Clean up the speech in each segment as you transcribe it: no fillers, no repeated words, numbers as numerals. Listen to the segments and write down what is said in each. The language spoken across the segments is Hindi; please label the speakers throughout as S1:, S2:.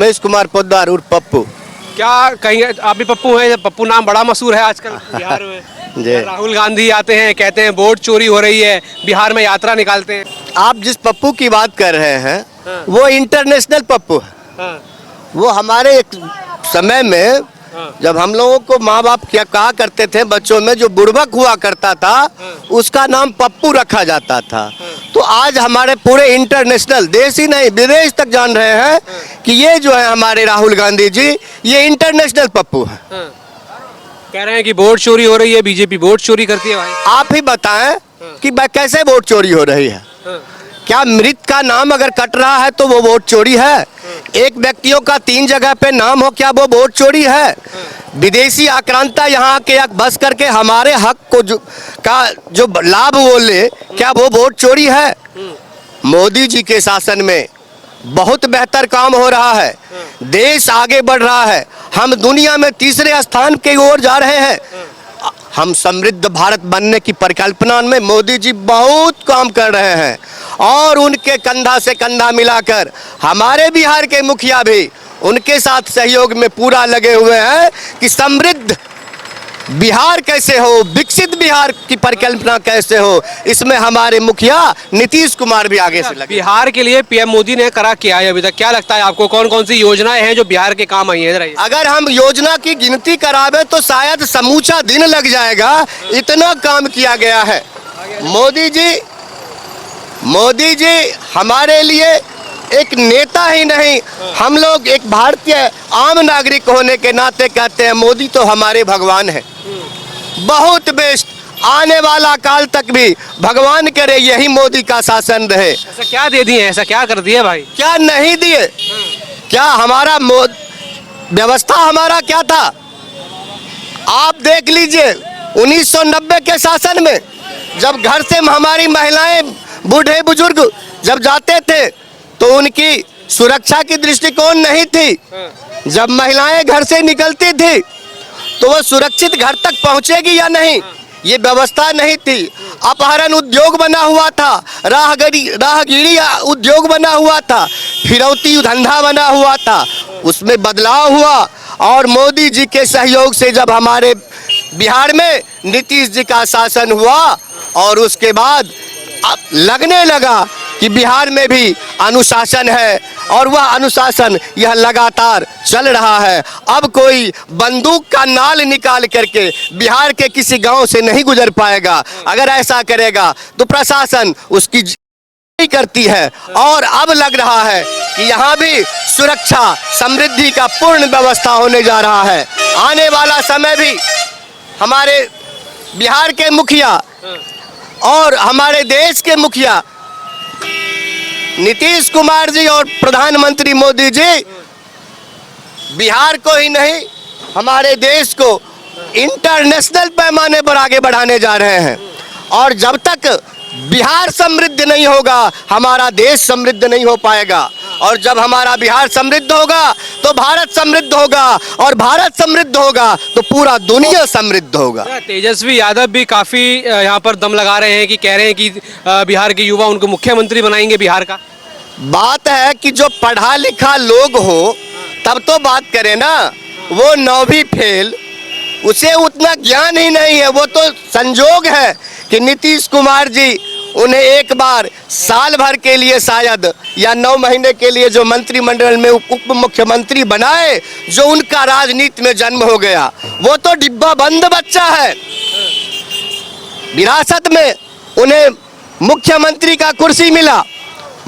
S1: रमेश कुमार पोद्दार उर्फ पप्पू।
S2: क्या कहेंगे, आप भी पप्पू हैं? पप्पू नाम बड़ा मशहूर है आजकल बिहार में।
S1: जी।
S2: राहुल गांधी आते हैं, कहते हैं वोट चोरी हो रही है, बिहार में यात्रा निकालते हैं।
S1: आप जिस पप्पू की बात कर रहे हैं
S2: हाँ।
S1: वो इंटरनेशनल पप्पू है।
S2: हाँ,
S1: वो हमारे एक समय में
S2: हाँ।
S1: जब हम लोगों को माँ बाप क्या कहा करते थे, बच्चों में जो बुड़बक हुआ करता था उसका नाम पप्पू रखा जाता था। तो आज हमारे पूरे इंटरनेशनल, देश ही नहीं विदेश तक जान रहे हैं कि ये जो है हमारे राहुल गांधी जी, ये इंटरनेशनल पप्पू है।
S2: कह रहे हैं कि वोट चोरी हो रही है, बीजेपी वोट चोरी करती है भाई।
S1: आप ही बताएं कि कैसे वोट चोरी हो रही है? क्या मृत का नाम अगर कट रहा है तो वो वोट चोरी है? एक व्यक्तियों का 3 जगह पे नाम हो, क्या वो वोट चोरी है? विदेशी आक्रांता यहाँ के बस करके हमारे हक को जो लाभ वो ले, क्या वो वोट चोरी है? मोदी जी के शासन में बहुत बेहतर काम हो रहा है, देश आगे बढ़ रहा है, हम दुनिया में तीसरे स्थान की ओर जा रहे हैं। हम समृद्ध भारत बनने की परिकल्पना में मोदी जी बहुत काम कर रहे हैं और उनके कंधा से कंधा मिलाकर हमारे बिहार के मुखिया भी उनके साथ सहयोग में पूरा लगे हुए हैं कि समृद्ध बिहार कैसे हो, विकसित बिहार की परिकल्पना कैसे हो, इसमें हमारे मुखिया नीतीश कुमार भी आगे से लगे।
S2: बिहार के लिए पीएम मोदी ने करा क्या है अभी तक? क्या लगता है आपको, कौन कौन सी योजनाएं हैं जो बिहार के काम आई हैं?
S1: अगर हम योजना की गिनती करावे तो शायद समूचा दिन लग जाएगा, इतना काम किया गया है। मोदी जी हमारे लिए एक नेता ही नहीं, हम लोग एक भारतीय आम नागरिक होने के नाते कहते हैं मोदी तो हमारे भगवान है। बहुत बेस्ट, आने वाला काल तक भी भगवान करे यही मोदी का शासन रहे।
S2: ऐसा क्या दे दिए, ऐसा क्या कर दिए भाई?
S1: क्या नहीं दिए? क्या हमारा व्यवस्था हमारा क्या था? आप देख लीजिए 1990 के शासन में जब घर से हमारी महिलाएं, बूढ़े बुजुर्ग जब जाते थे तो उनकी सुरक्षा की दृष्टिकोण नहीं थी। जब महिलाएं घर से निकलती थी तो वो सुरक्षित घर तक पहुंचेगी या नहीं, ये व्यवस्था नहीं थी। अपहरण उद्योग बना हुआ था, राहगीरी उद्योग बना हुआ था, फिरौती धंधा बना हुआ था, उसमें बदलाव हुआ और मोदी जी के सहयोग से जब हमारे बिहार में नीतीश जी का शासन हुआ और उसके बाद लगने लगा कि बिहार में भी अनुशासन है और वह अनुशासन यह लगातार चल रहा है। अब कोई बंदूक का नाल निकाल करके बिहार के किसी गांव से नहीं गुजर पाएगा। अगर ऐसा करेगा तो प्रशासन उसकी करती है और अब लग रहा है कि यहाँ भी सुरक्षा समृद्धि का पूर्ण व्यवस्था होने जा रहा है। आने वाला समय भी हमारे बिहार के मुखिया और हमारे देश के मुखिया नीतीश कुमार जी और प्रधानमंत्री मोदी जी बिहार को ही नहीं हमारे देश को इंटरनेशनल पैमाने पर आगे बढ़ाने जा रहे हैं। और जब तक बिहार समृद्ध नहीं होगा हमारा देश समृद्ध नहीं हो पाएगा, और जब हमारा बिहार समृद्ध होगा तो भारत समृद्ध होगा, और भारत समृद्ध होगा तो पूरा दुनिया समृद्ध होगा।
S2: तेजस्वी यादव भी काफी यहाँ पर दम लगा रहे हैं कि कह रहे हैं कि बिहार के युवा उनको मुख्यमंत्री बनाएंगे बिहार का।
S1: बात है कि जो पढ़ा लिखा लोग हो तब तो बात करें ना, वो 9वीं फेल, उसे उतना ज्ञान ही नहीं है। वो तो संजोग है कि नीतीश कुमार जी उन्हें एक बार साल भर के लिए शायद या 9 महीने के लिए जो मंत्रिमंडल में उप मुख्यमंत्री बनाए, जो उनका राजनीति में जन्म हो गया, वो तो डिब्बा बंद बच्चा है। विरासत में उन्हें मुख्यमंत्री का कुर्सी मिला,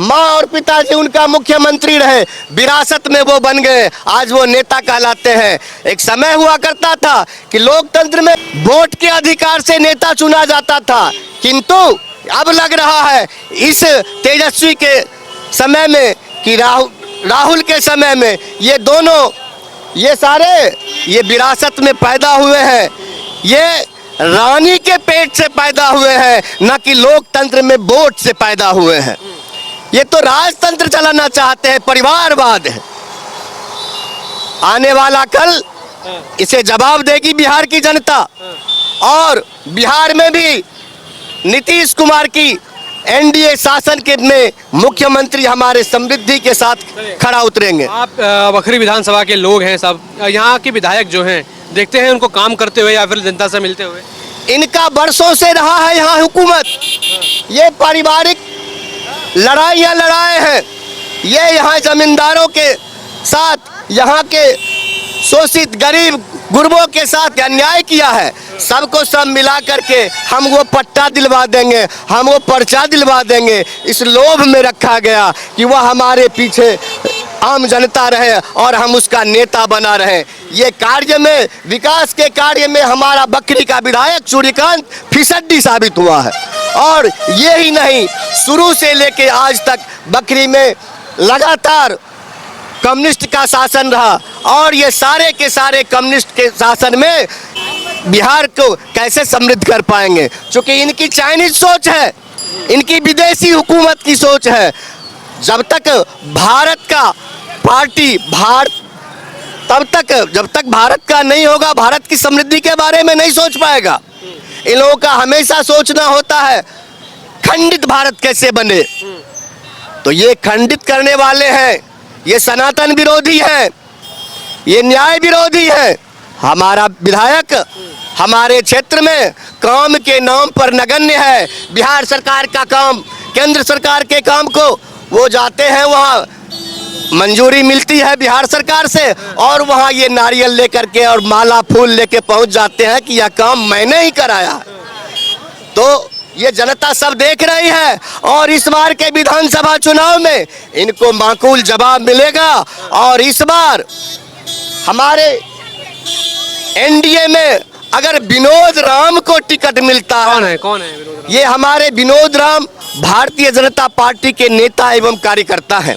S1: माँ और पिताजी उनका मुख्यमंत्री रहे, विरासत में वो बन गए, आज वो नेता कहलाते हैं। एक समय हुआ करता था कि लोकतंत्र में वोट के अधिकार से नेता चुना जाता था, किंतु अब लग रहा है इस तेजस्वी के समय में कि राहुल के समय में ये दोनों, ये सारे ये विरासत में पैदा हुए हैं, ये रानी के पेट से पैदा हुए हैं, न कि लोकतंत्र में वोट से पैदा हुए हैं। ये तो राजतंत्र चलाना चाहते हैं, परिवारवाद है। आने वाला कल इसे जवाब देगी बिहार की जनता, और बिहार में भी नीतीश कुमार की एनडीए शासन के में मुख्यमंत्री हमारे समृद्धि के साथ खड़ा उतरेंगे।
S2: आप बखरी विधानसभा के लोग हैं सब, यहाँ के विधायक जो हैं देखते हैं उनको काम करते हुए या फिर जनता से मिलते हुए?
S1: इनका बरसों से रहा है यहाँ हुकूमत, ये पारिवारिक लड़ाइयाँ लड़ाए हैं, ये यहाँ जमींदारों के साथ, यहाँ के शोषित गरीब गुरबों के साथ अन्याय किया है। सबको सब मिला करके हम वो पट्टा दिलवा देंगे, हम वो पर्चा दिलवा देंगे, इस लोभ में रखा गया कि वह हमारे पीछे आम जनता रहे और हम उसका नेता बना रहे। ये कार्य में, विकास के कार्य में हमारा बकरी का विधायक सूर्यकांत फिसड्डी साबित हुआ है। और ये ही नहीं, शुरू से लेके आज तक बकरी में लगातार कम्युनिस्ट का शासन रहा और ये सारे के सारे कम्युनिस्ट के शासन में बिहार को कैसे समृद्ध कर पाएंगे, क्योंकि इनकी चाइनीज सोच है, इनकी विदेशी हुकूमत की सोच है। जब तक भारत का पार्टी तब तक जब तक भारत का नहीं होगा, भारत की समृद्धि के बारे में नहीं सोच पाएगा। इन लोगों का हमेशा सोचना होता है खंडित भारत कैसे बने, तो ये खंडित करने वाले हैं, ये सनातन विरोधी है, ये न्याय विरोधी है। हमारा विधायक हमारे क्षेत्र में काम के नाम पर नगण्य है। बिहार सरकार का काम, केंद्र सरकार के काम को वो जाते हैं, वहाँ मंजूरी मिलती है बिहार सरकार से और वहाँ ये नारियल लेकर के और माला फूल लेके पहुँच जाते हैं कि यह काम मैंने ही कराया। तो ये जनता सब देख रही है और इस बार के विधानसभा चुनाव में इनको माकूल जवाब मिलेगा। और इस बार हमारे एनडीए में अगर विनोद राम को टिकट मिलता है,
S2: कौन है विनोद राम?
S1: ये हमारे विनोद राम भारतीय जनता पार्टी के नेता एवं कार्यकर्ता हैं,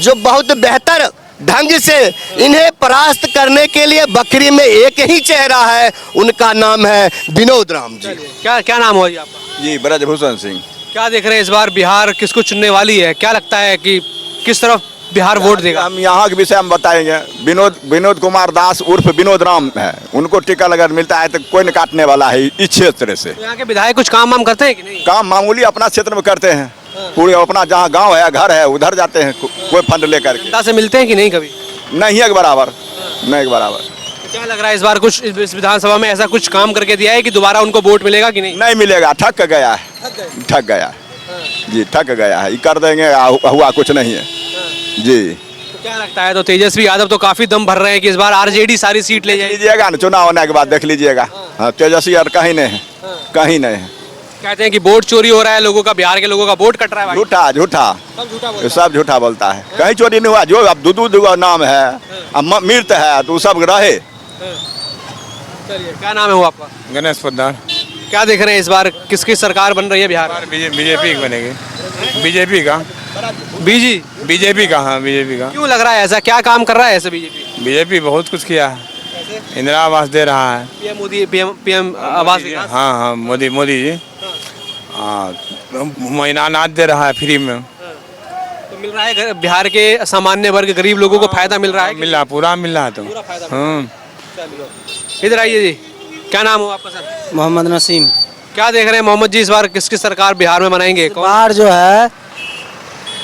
S1: जो बहुत बेहतर ढंग से इन्हें परास्त करने के लिए बकरी में एक ही चेहरा है, उनका नाम है विनोद राम जी।
S3: क्या
S2: क्या नाम हुआ जी आपका?
S3: जी ब्रजभूषण सिंह।
S2: क्या देख रहे हैं इस बार बिहार किसको चुनने वाली है? क्या लगता है कि किस तरफ बिहार वोट देगा?
S3: हम यहाँ के विषय में बताएंगे। विनोद कुमार दास उर्फ विनोद राम है, उनको टिकट अगर मिलता है तो कोई न काटने वाला है इस क्षेत्र से।
S2: तो यहाँ के विधायक कुछ काम वाम करते हैं कि नहीं?
S3: काम मामूली अपना क्षेत्र में करते हैं, पूरे अपना जहाँ गांव है घर है उधर जाते हैं कोई फंड लेकर के।
S2: जनता से मिलते हैं कि नहीं कभी?
S3: नहीं एक बराबर, नहीं एक बराबर।
S2: तो क्या लग रहा है इस बार कुछ इस विधानसभा में ऐसा कुछ काम करके दिया है कि दोबारा उनको वोट मिलेगा कि नहीं?
S3: नहीं मिलेगा, ठग गया है, ठग गया है जी, ठग गया है। कर देंगे, हुआ कुछ नहीं है जी।
S2: तो क्या लगता है, तो तेजस्वी यादव तो काफी दम भर रहे हैं कि इस बार आरजेडी सारी सीट ले जाएगी?
S3: लीजिएगा ना, चुनाव होने के बाद देख लीजिएगा। हाँ, तेजस्वी और कहीं नहीं है, कहीं नहीं है।
S2: कहते हैं कि वोट चोरी हो रहा है लोगों का, बिहार के लोगों का वोट कट रहा है भाई।
S3: झूठा झूठा,
S2: सब झूठा बोलता है।
S3: सब झूठा बोलता है, कहीं चोरी नहीं हुआ। जो अब दूध नाम है, अब मृत है तो सब रहे।
S2: चलिए, क्या नाम है वो आपका?
S4: गणेश पोद्दार।
S2: क्या देख रहे हैं इस बार किसकी सरकार बन रही है बिहार में?
S4: बीजेपी की बनेगी, बीजेपी का। बीजेपी का, हाँ बीजेपी का।
S2: क्यों लग रहा है ऐसा, क्या काम कर रहा है ऐसे बीजेपी?
S4: बीजेपी बहुत कुछ किया है, इंदिरा आवास दे रहा है।
S2: पीएम मोदी, पीएम आवास विकास।
S4: हाँ मोदी जी, हाँ महीना अनाज दे रहा है फ्री में।
S2: तो मिल रहा है बिहार के सामान्य वर्ग गरीब लोगों को फायदा मिल रहा है?
S4: मिल रहा, पूरा मिल रहा है। तो
S2: पूरा फायदा।
S4: हाँ,
S2: इधर आइए जी, क्या नाम हो आपका सर?
S5: मोहम्मद नसीम।
S2: क्या देख रहे हैं मोहम्मद जी, इस बार किसकी सरकार बिहार में बनाएंगे?
S5: इस बार जो है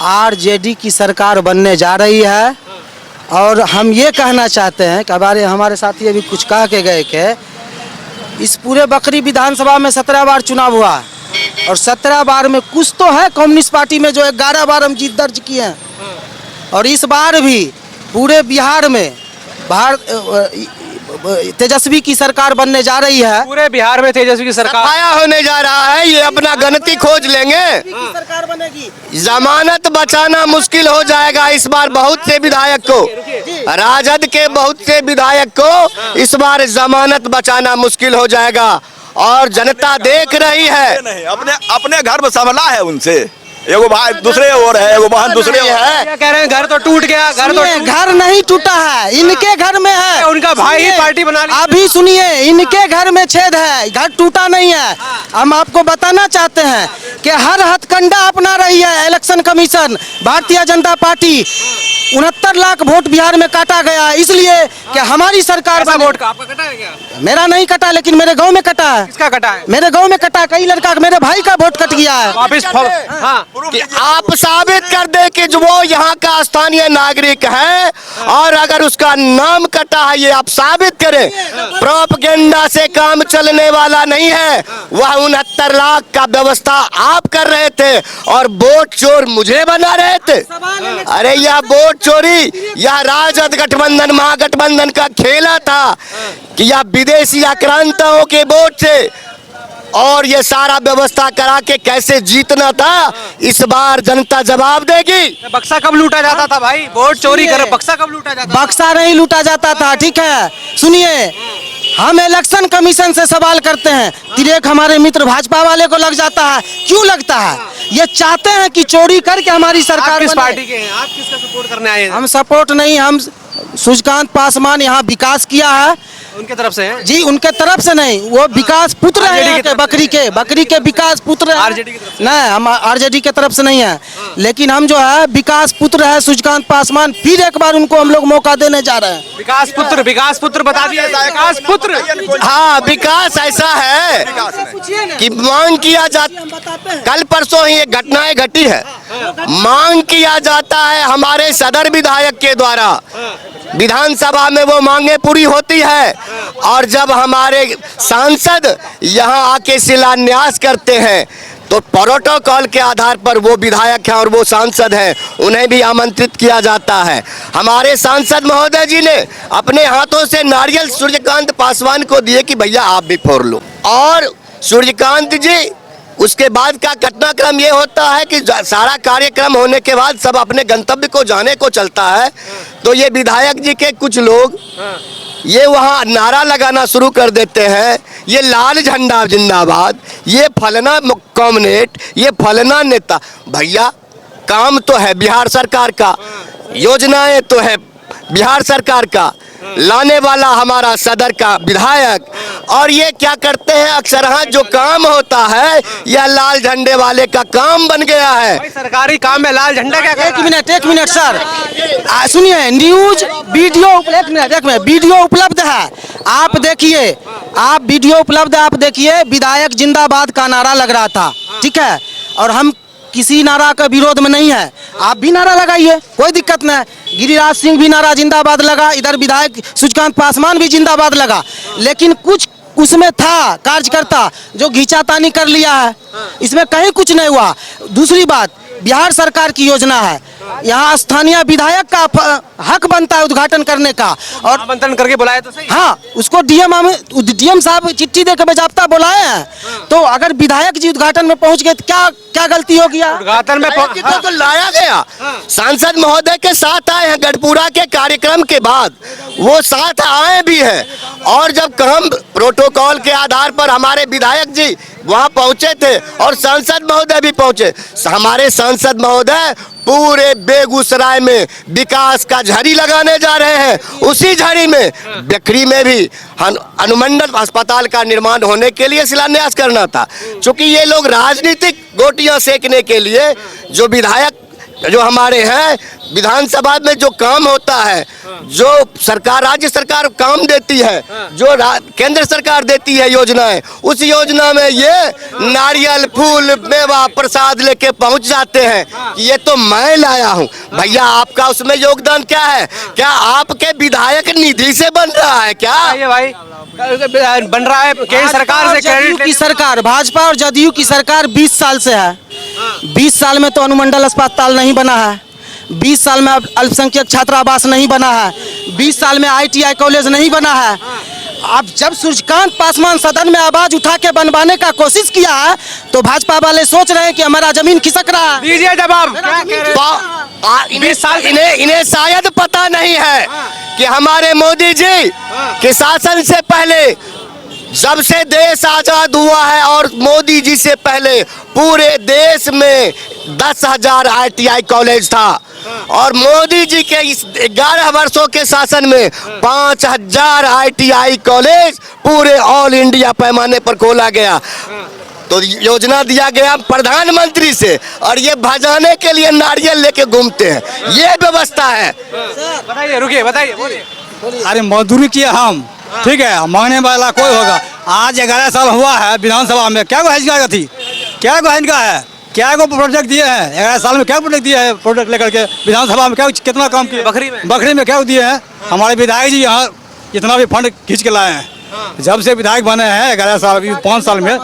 S5: आरजेडी की सरकार बनने जा रही है। और हम ये कहना चाहते हैं कि हमारे साथी अभी कुछ कह के गए कि इस पूरे बकरी विधानसभा में 17 बार चुनाव हुआ है और 17 बार में कुछ तो है कम्युनिस्ट पार्टी में जो 11 बार हम जीत दर्ज किए हैं। और इस बार भी पूरे बिहार में तेजस्वी की सरकार बनने जा रही है।
S2: पूरे बिहार में तेजस्वी की सरकार
S1: सफाया होने जा रहा है, ये अपना गणती खोज लेंगे,
S5: सरकार बनेगी।
S1: जमानत बचाना मुश्किल हो जाएगा इस बार। बहुत से विधायक को, राजद के बहुत से विधायक को इस बार जमानत बचाना मुश्किल हो जाएगा और जनता देख रही है।
S3: नहीं, अपने घर में संभला है उनसे, एगो भाई दूसरे ओर है, एगो बहन दूसरे ओर है।
S2: क्या कह रहे हैं घर तो टूट गया, घर तो
S5: सुनिए, घर नहीं टूटा है, इनके घर में है।
S2: उनका भाई ही
S5: सुनिए,
S2: पार्टी बना ली।
S5: अभी सुनिए, इनके घर में छेद है, घर टूटा नहीं है। हम आपको बताना चाहते हैं कि हर हथकंडा अपना रही है election commission, Bharatiya Janata party. 69 lakh vote Bihar में काटा गया है, इसलिए कि हमारी सरकार
S2: कैसा
S5: बने।
S2: वोट का आपका कटा है क्या?
S5: मेरा नहीं कटा, लेकिन मेरे गांव में कटा है।
S2: किसका कटा है?
S5: मेरे गांव में कटा, कई लड़का मेरे भाई का वोट कट गया है।
S2: वापिस हाँ
S1: कि आप साबित कर दे कि जो वो यहाँ का स्थानीय नागरिक है और अगर उसका नाम कटा है, ये आप साबित करें। प्रोपगेंडा से काम चलने वाला नहीं है। वह 69 लाख का व्यवस्था आप कर रहे थे और वोट चोर मुझे बना रहे थे। अरे यह वोट चोरी, यह राजद गठबंधन महागठबंधन का खेला था कि यह विदेशी आक्रांताओं के वोट से और ये सारा व्यवस्था करा के कैसे जीतना था। इस बार जनता जवाब देगी।
S2: बक्सा कब लूटा जाता था भाई? वोट चोरी कर बक्सा कब लूटा जाता था?
S5: बक्सा नहीं लूटा जाता था, ठीक है। सुनिए, हम इलेक्शन कमीशन से सवाल करते हैं, तिरेक हमारे मित्र भाजपा वाले को लग जाता है। क्यों लगता है? ये चाहते हैं कि चोरी करके हमारी
S2: आप
S5: सरकार
S2: किस
S5: बने।
S2: पार्टी के हैं? आप किसका सपोर्ट करने आए हैं?
S5: हम सपोर्ट नहीं, हम सूर्यकांत पासवान यहाँ विकास किया है
S2: उनके तरफ से हैं?
S5: जी, उनके तरफ से नहीं, वो विकास पुत्र है
S2: RJD
S5: यहाँ
S2: की
S5: के,
S2: तरफ
S5: बकरी के विकास पुत्र है।
S2: RJD की तरफ से?
S5: नहीं, हम आरजेडी के तरफ से नहीं है, लेकिन हम जो है विकास पुत्र है सूर्यकांत पासवान। फिर एक बार उनको हम लोग मौका देने जा रहे हैं।
S2: विकास पुत्र बता दिए। विकास पुत्र
S1: हाँ, विकास ऐसा है कि मांग किया जाता, कल परसों ही एक घटनाएं घटी है। मांग किया जाता है हमारे सदर विधायक के द्वारा, विधानसभा में वो मांगे पूरी होती है और जब हमारे सांसद यहाँ आके शिलान्यास करते हैं तो प्रोटोकॉल के आधार पर वो विधायक हैं और वो सांसद हैं, उन्हें भी आमंत्रित किया जाता है। हमारे सांसद महोदय जी ने अपने हाथों से नारियल सूर्यकांत पासवान को दिए कि भैया आप भी फोड़ लो। और सूर्यकांत जी, उसके बाद का घटनाक्रम ये होता है कि सारा कार्यक्रम होने के बाद सब अपने गंतव्य को जाने को चलता है तो ये विधायक जी के कुछ लोग ये वहाँ नारा लगाना शुरू कर देते हैं, ये लाल झंडा जिंदाबाद, ये फलना कॉमरेड, ये फलना नेता। भैया काम तो है बिहार सरकार का, योजनाएं तो है बिहार सरकार का, लाने वाला हमारा सदर का विधायक, और ये क्या करते हैं अक्सर हाँ जो काम होता है यह लाल झंडे वाले का काम बन गया है।
S2: भाई सरकारी काम में लाल झंडा क्या कर रहा है?
S5: एक मिनट सर, सुनिए, न्यूज वीडियो एक मिनट वीडियो उपलब्ध है, आप देखिए, आप वीडियो उपलब्ध है, आप देखिए। विधायक जिंदाबाद का नारा लग रहा था, ठीक है, और हम किसी नारा का विरोध में नहीं है, आप भी नारा लगाइए, कोई दिक्कत नहीं। गिरिराज सिंह भी नारा जिंदाबाद लगा, इधर विधायक सूर्यकांत पासवान भी जिंदाबाद लगा, लेकिन कुछ उसमें था कार्यकर्ता जो घींचातानी कर लिया है, इसमें कहीं कुछ नहीं हुआ। दूसरी बात, बिहार सरकार की योजना है, यहाँ स्थानीय विधायक का हक बनता है उद्घाटन करने का, और
S2: आमंत्रण करके बुलाया तो सही।
S5: हाँ, उसको डीएम साहब चिट्ठी देकर बेजाब्ता बुलाए हैं, तो अगर विधायक जी उद्घाटन में पहुंच गए तो क्या क्या गलती हो गया?
S2: उद्घाटन में
S1: तो लाया गया, सांसद महोदय के साथ आए हैं, गढ़पुरा के कार्यक्रम के बाद वो साथ आए भी हैं, और जब काम प्रोटोकॉल के आधार पर हमारे विधायक जी वहां पहुंचे थे और सांसद महोदय भी पहुंचे। हमारे सांसद महोदय पूरे बेगूसराय में विकास का झड़ी लगाने जा रहे हैं, उसी झड़ी में बकरी में भी अनुमंडल अस्पताल का निर्माण होने के लिए शिलान्यास करना था। क्योंकि ये लोग राजनीतिक गोटियां सेकने के लिए जो विधायक जो हमारे हैं विधानसभा में जो काम होता है, जो सरकार राज्य सरकार काम देती है, जो केंद्र सरकार देती है योजनाएं, उस योजना में ये नारियल फूल मेवा प्रसाद लेके पहुंच जाते हैं कि ये तो मैं लाया हूं। भैया आपका उसमें योगदान क्या है? क्या आपके विधायक निधि से बन रहा है क्या?
S2: ये भाई बन रहा है केंद्र सरकार से क्रेडिट
S5: की सरकार, भाजपा और जदयू की सरकार 20 साल से है। 20 साल में तो अनुमंडल अस्पताल नहीं बना है, 20 साल में अल्पसंख्यक छात्रावास नहीं बना है, 20 साल में ITI कॉलेज नहीं बना है। अब जब सूर्यकांत पासवान सदन में आवाज उठा के बनवाने का कोशिश किया है तो भाजपा वाले सोच रहे हैं कि हमारा जमीन खिसक रहा है।
S2: दीजिए जवाब।
S1: इन्हें शायद पता नहीं है कि हमारे मोदी जी के शासन से पहले जब से देश आजाद हुआ है और मोदी जी से पहले पूरे देश में 10,000 ITI कॉलेज था और मोदी जी के इस 11 वर्षों के शासन में 5,000 ITI कॉलेज पूरे ऑल इंडिया पैमाने पर खोला गया। तो योजना दिया गया प्रधानमंत्री से और ये भजाने के लिए नारियल लेके घूमते हैं, ये व्यवस्था है।
S2: बताइए, रुकिए, बताइए, बोलिए।
S6: अरे मजदूरी किए हम, ठीक है, मांगने वाला कोई होगा। आज 11 साल हुआ है विधानसभा में, क्या को थी, क्या को है, क्या को प्रोजेक्ट दिए हैं 11 साल में, क्या प्रोजेक्ट दिए हैं, प्रोजेक्ट लेकर के विधानसभा में क्या कितना काम किए, बखरी में क्या दिए हैं। हमारे विधायक जी यहाँ इतना भी फंड खींच के लाए हैं, जब से विधायक बने हैं 11 साल, 5 साल में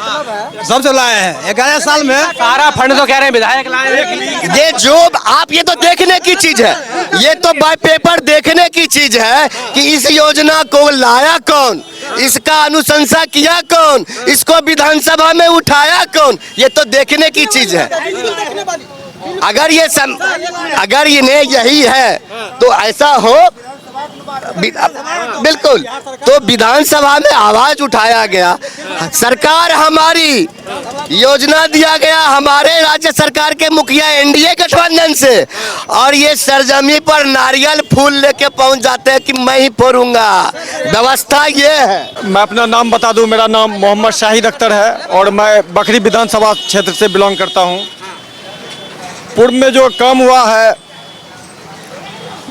S6: सबसे लाए हैं। 11 साल में
S2: सारा फंड तो कह रहे हैं विधायक लाए हैं।
S1: ये जो आप, ये तो देखने की चीज है, ये तो बाय पेपर देखने की चीज है कि इस योजना को लाया कौन, इसका अनुशंसा किया कौन, इसको विधानसभा में उठाया कौन, ये तो देखने की चीज है। अगर ये यही है तो ऐसा हो बिल्कुल, तो विधानसभा में आवाज उठाया गया, सरकार हमारी, योजना दिया गया हमारे राज्य सरकार के मुखिया NDA गठबंधन से, और ये सरजमी पर नारियल फूल लेके पहुंच जाते हैं कि मैं ही फोड़ूंगा। व्यवस्था ये है।
S7: मैं अपना नाम बता दूं, मेरा नाम मोहम्मद शाहिद अख्तर है और मैं बखरी विधानसभा क्षेत्र से बिलोंग करता हूं। पूर्व में जो काम हुआ है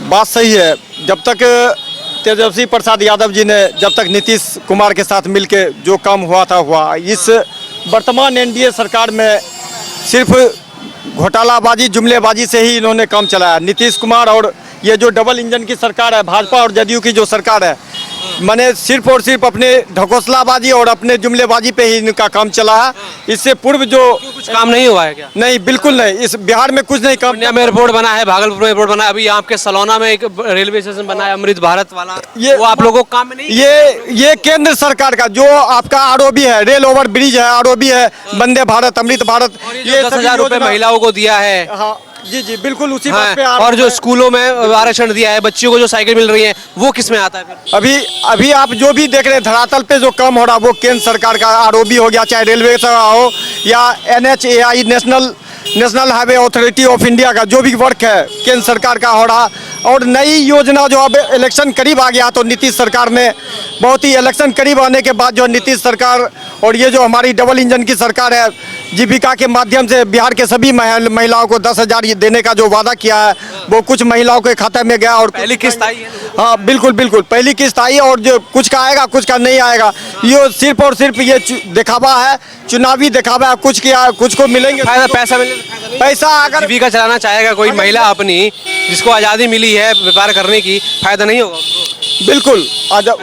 S7: बात सही है, जब तक तेजस्वी प्रसाद यादव जी ने, जब तक नीतीश कुमार के साथ मिलके जो काम हुआ था हुआ। इस वर्तमान NDA सरकार में सिर्फ घोटालाबाजी, जुमलेबाजी से ही इन्होंने काम चलाया। नीतीश कुमार और ये जो डबल इंजन की सरकार है, भाजपा और जदयू की जो सरकार है, मैंने सिर्फ और सिर्फ अपने ढकोसलाबाजी और अपने जुमलेबाजी पे ही इनका काम चला है। इससे पूर्व जो
S2: कुछ काम नहीं हुआ है क्या?
S7: नहीं, बिल्कुल नहीं, इस बिहार में कुछ नहीं काम।
S2: पूर्णिया में एयरपोर्ट बना है, भागलपुर में एयरपोर्ट बना है, अभी आपके सलौना में एक रेलवे स्टेशन बना है अमृत भारत वाला, वो आप लोगों को काम में नहीं।
S7: ये केंद्र सरकार का जो आपका ROB है, रेल ओवर ब्रिज है, ROB है, वंदे भारत, अमृत भारत,
S2: ये 10,000 रुपए महिलाओं को दिया है।
S7: हाँ जी जी, बिल्कुल उसी
S2: हाँ,
S7: बात पे
S2: और जो स्कूलों में आरक्षण दिया है, बच्चियों को जो साइकिल मिल रही है, वो किस में आता है फिर?
S7: अभी आप जो भी देख रहे हैं धरातल पे जो काम हो रहा है वो केंद्र सरकार का ROB हो गया, चाहे रेलवे का हो या NHAI national highway authority of India का जो भी वर्क है केंद्र सरकार का हो रहा। और नई योजना जो अब इलेक्शन करीब आ गया तो नीतीश सरकार ने बहुत ही, इलेक्शन करीब आने के बाद जो नीतीश सरकार और ये जो हमारी डबल इंजन की सरकार है, जीविका के माध्यम से बिहार के सभी महिलाओं को 10,000 देने का जो वादा किया है वो कुछ महिलाओं के खाते में गया। और
S2: पहली किस्त आई है?
S7: हाँ बिल्कुल बिल्कुल, पहली किस्त आई और जो कुछ का आएगा कुछ का नहीं आएगा। ये सिर्फ और सिर्फ ये दिखावा है, चुनावी दिखावा है, कुछ किया कुछ को मिलेंगे
S2: पैसा
S7: पैसा। अगर
S2: जीविका चलाना चाहेगा कोई महिला अपनी, जिसको आज़ादी मिली है व्यापार करने की, फायदा नहीं होगा
S7: बिल्कुल,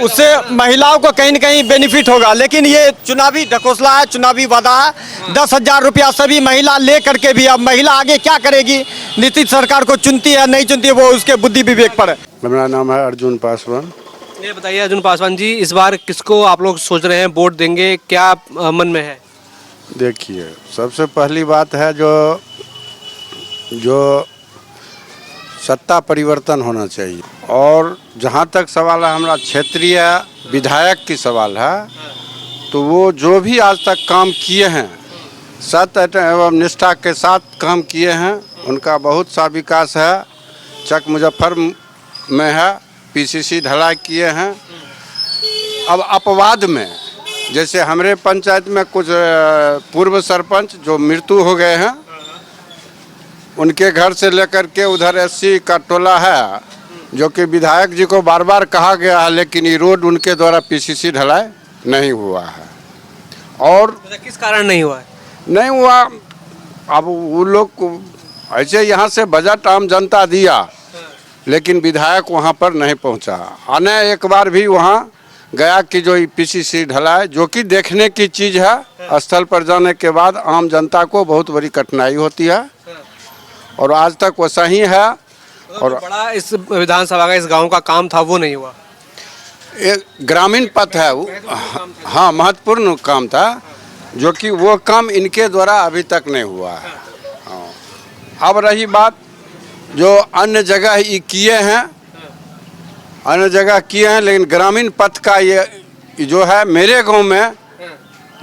S7: उससे महिलाओं को कहीं न कहीं बेनिफिट होगा। लेकिन ये चुनावी ढकोसला है, चुनावी वादा है। 10,000 रुपया सभी महिला ले करके भी अब महिला आगे क्या करेगी, नीतीश सरकार को चुनती है नहीं चुनती है वो उसके बुद्धि विवेक पर है।
S8: मेरा नाम है अर्जुन पासवान।
S2: ये बताइए अर्जुन पासवान जी, इस बार किसको आप लोग सोच रहे हैं वोट देंगे, क्या मन में है?
S8: देखिए, सबसे पहली बात है जो सत्ता परिवर्तन होना चाहिए। और जहाँ तक सवाल है हमारा क्षेत्रीय विधायक की सवाल है, तो वो जो भी आज तक काम किए हैं, सत्य एवं निष्ठा के साथ काम किए हैं, उनका बहुत सा विकास है। चक मुजफ्फर में है, PCC ढलाई किए हैं। अब अपवाद में जैसे हमारे पंचायत में कुछ पूर्व सरपंच जो मृत्यु हो गए हैं, उनके घर से लेकर के उधर SC का टोला है, जो कि विधायक जी को बार बार कहा गया है, लेकिन ये रोड उनके द्वारा PCC ढलाई नहीं हुआ है। और
S2: किस कारण नहीं हुआ है?
S8: नहीं हुआ, अब वो लोग को ऐसे यहाँ से बजट आम जनता दिया, लेकिन विधायक वहाँ पर नहीं पहुँचा। आने एक बार भी वहाँ गया कि जो PCC ढलाई, जो कि देखने की चीज़ है, स्थल पर जाने के बाद आम जनता को बहुत बड़ी कठिनाई होती है, और आज तक वैसा ही है। और
S2: बड़ा इस विधानसभा का, इस गांव का काम था वो नहीं हुआ।
S8: एक ग्रामीण पथ है वो, हाँ महत्वपूर्ण काम था, जो कि वो काम इनके द्वारा अभी तक नहीं हुआ है। हाँ। अब रही बात जो अन्य जगह ये किए हैं, अन्य जगह किए हैं, लेकिन ग्रामीण पथ का ये जो है मेरे गांव में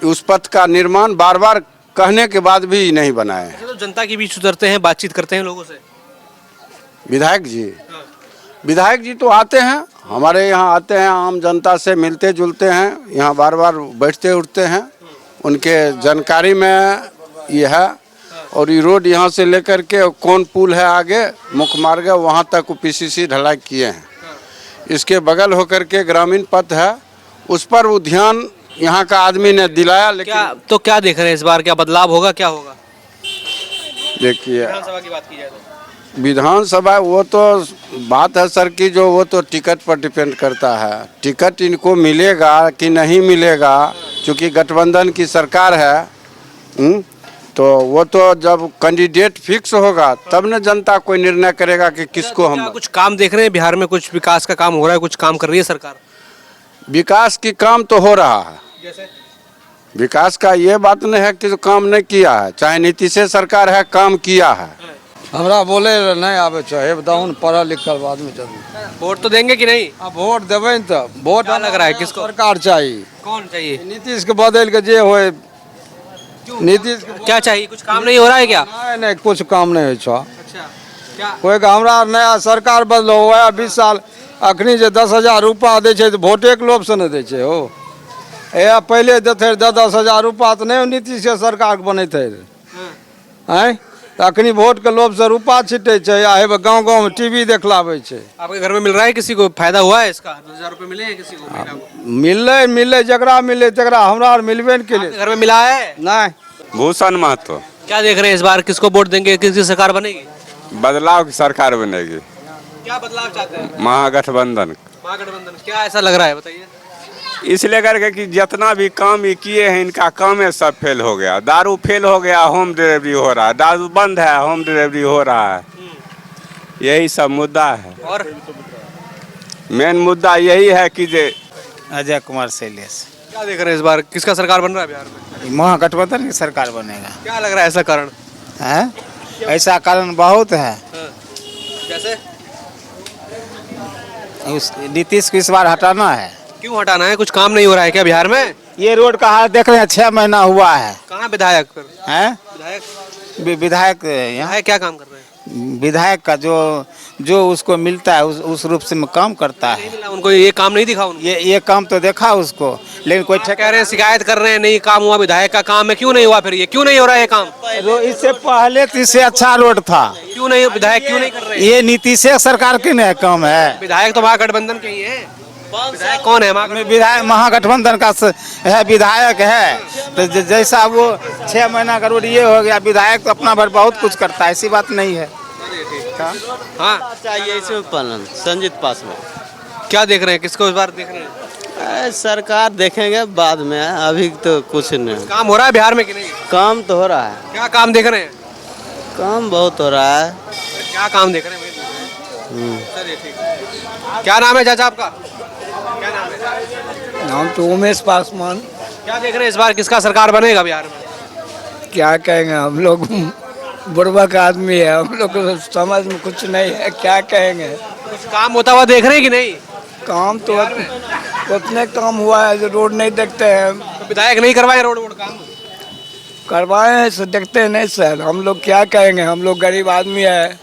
S8: उस पथ का निर्माण बार बार कहने के बाद भी नहीं बना है।
S2: तो जनता के बीच उतरते हैं, बातचीत करते हैं लोगों से।
S8: विधायक जी, विधायक जी तो आते हैं हमारे यहाँ, आते हैं, आम जनता से मिलते जुलते हैं, यहाँ बार बार बैठते उठते हैं, उनके जानकारी में ये है। और ये रोड यहाँ से लेकर के कौन पुल है आगे मुख्य मार्ग है वहाँ तक पीसीसी ढलाई किए हैं। इसके बगल होकर के ग्रामीण पथ है, उस पर वो ध्यान यहाँ का आदमी ने दिलाया। लेकिन
S2: क्या देख रहे हैं इस बार, क्या बदलाव होगा, क्या होगा?
S8: देखिए
S2: विधानसभा की बात की जाए तो
S8: विधानसभा वो तो बात है सर की, जो वो तो टिकट पर डिपेंड करता है। टिकट इनको मिलेगा कि नहीं मिलेगा, क्योंकि गठबंधन की सरकार है। तो वो तो जब कैंडिडेट फिक्स होगा तब न जनता कोई निर्णय करेगा कि किसको हम।
S2: कुछ काम देख रहे हैं बिहार में, कुछ विकास का काम हो रहा है, कुछ काम कर रही है सरकार?
S8: विकास की काम तो हो रहा है,
S2: जैसे
S8: विकास का ये बात नहीं है कि जो काम नहीं किया है, चाहे नीतीश सरकार है काम किया है।
S7: हमरा बोले नहीं आवे चाहिए, बताऊँ पढ़ा लिखल बाद में चलू।
S2: वोट तो देंगे कि नहीं?
S7: अब वोट देवे न तब वोट
S2: क्या लग रहा है किसको?
S7: सरकार चाहिए,
S2: कौन चाहिए?
S7: नीतीश के बदल के जे होए। नीतीश के
S2: क्या चाहिए? कुछ काम नहीं हो रहा है क्या?
S7: नहीं नहीं कुछ काम नहीं हो छो।
S2: अच्छा, क्या
S7: कोई का हमरा नया सरकार बदलो हुआ 20 साल अखनी जे 10,000 रुपया दे छे तो वोटे के लोभ से नहीं दे छे हो। या पहले देते 10,000 रुपया तो नहीं नीतीश के सरकार के बने थे हैं, तो अखनी वोट के लोभ से रुपया छिटे छे या गाँव गाँव में टीवी देखलावे छे।
S2: आपके घर में मिल रहा है? किसी को फायदा हुआ है इसका? 10,000 रुपए मिले हैं किसी को, महिला को?
S7: मिले जकरा मिले तकरा, हमरा मिलबे नहीं के लिए।
S2: घर में मिला है?
S7: नहीं।
S3: भूषण महतो।
S2: क्या देख रहे हैं इस बार, किसको वोट देंगे, किसकी सरकार बनेगी?
S3: बदलाव की सरकार बनेगी।
S2: क्या बदलाव चाहते हैं?
S3: महागठबंधन।
S2: महागठबंधन। क्या ऐसा लग रहा है, बताइए?
S3: इसलिए करके कि जितना भी काम ये किए हैं इनका काम है सब फेल हो गया। दारू फेल हो गया, होम डिलीवरी हो रहा है। दारू बंद है, होम डिलीवरी हो रहा है। यही सब मुद्दा है।
S2: और
S3: मेन मुद्दा यही है कि जे
S9: अजय कुमार शैलेश।
S2: क्या देख रहे हैं इस बार, किसका सरकार बन रहा है बिहार में?
S9: महागठबंधन की सरकार बनेगा।
S2: क्या लग रहा है ऐसा कारण?
S9: है ऐसा कारण बहुत है।
S2: जैसे
S9: नीतीश को इस बार हटाना है।
S2: क्यों हटाना है? कुछ काम नहीं हो रहा है क्या बिहार में?
S9: ये रोड का हाल देख रहे हैं, 6 महीना हुआ है।
S2: कहाँ विधायक फिर?
S9: हैं
S2: विधायक
S9: विधायक यहाँ
S2: है, क्या काम कर रहे हैं?
S9: विधायक का जो उसको मिलता है उस रूप से काम करता है।
S2: नहीं मिला उनको, ये काम नहीं दिखा उनको?
S9: ये काम तो देखा उसको, लेकिन कोई
S2: कह रहे हैं, शिकायत कर रहे हैं, नहीं काम हुआ, विधायक का काम है, क्यों नहीं हुआ फिर? ये क्यों नहीं हो रहा है काम?
S9: इससे पहले तो इससे अच्छा रोड था।
S2: क्यों नहीं, विधायक क्यों नहीं कर रहे?
S9: ये नीतीश सरकार के नहीं काम है।
S2: विधायक तो महागठबंधन के ही है। विधायक कौन है?
S9: विधायक महागठबंधन का है, विधायक है। तो जैसा वो 6 महीना का रोड ये हो गया, विधायक तो अपना भर बहुत कुछ करता है, ऐसी बात नहीं है।
S2: हाँ
S1: चाहिए इसे पालन संजीत पासवान।
S2: क्या देख रहे हैं, किसको इस बार देख रहे हैं?
S1: सरकार देखेंगे बाद में, अभी तो कुछ नहीं।
S2: काम हो रहा है बिहार में कि नहीं?
S1: काम तो हो रहा है।
S2: क्या काम देख रहे हैं?
S1: काम बहुत हो रहा है।
S2: क्या काम देख रहे हैं? चलिए ठीक है। क्या नाम है चाचा आपका? क्या नाम है?
S7: नाम तो उमेश पासवान।
S2: क्या देख रहे हैं इस बार, किसका सरकार बनेगा बिहार में?
S7: क्या कहेंगे, हम लोग बुढ़वा का आदमी है, हम लोग को समझ में कुछ नहीं है, क्या कहेंगे।
S2: कुछ काम होता हुआ देख रहे हैं कि नहीं?
S7: काम तो उतने काम हुआ है जो रोड नहीं देखते हैं।
S2: तो विधायक नहीं करवाए रोड काम?
S7: करवाए हैं सो देखते हैं नहीं सर, हम लोग क्या कहेंगे, हम लोग गरीब आदमी है।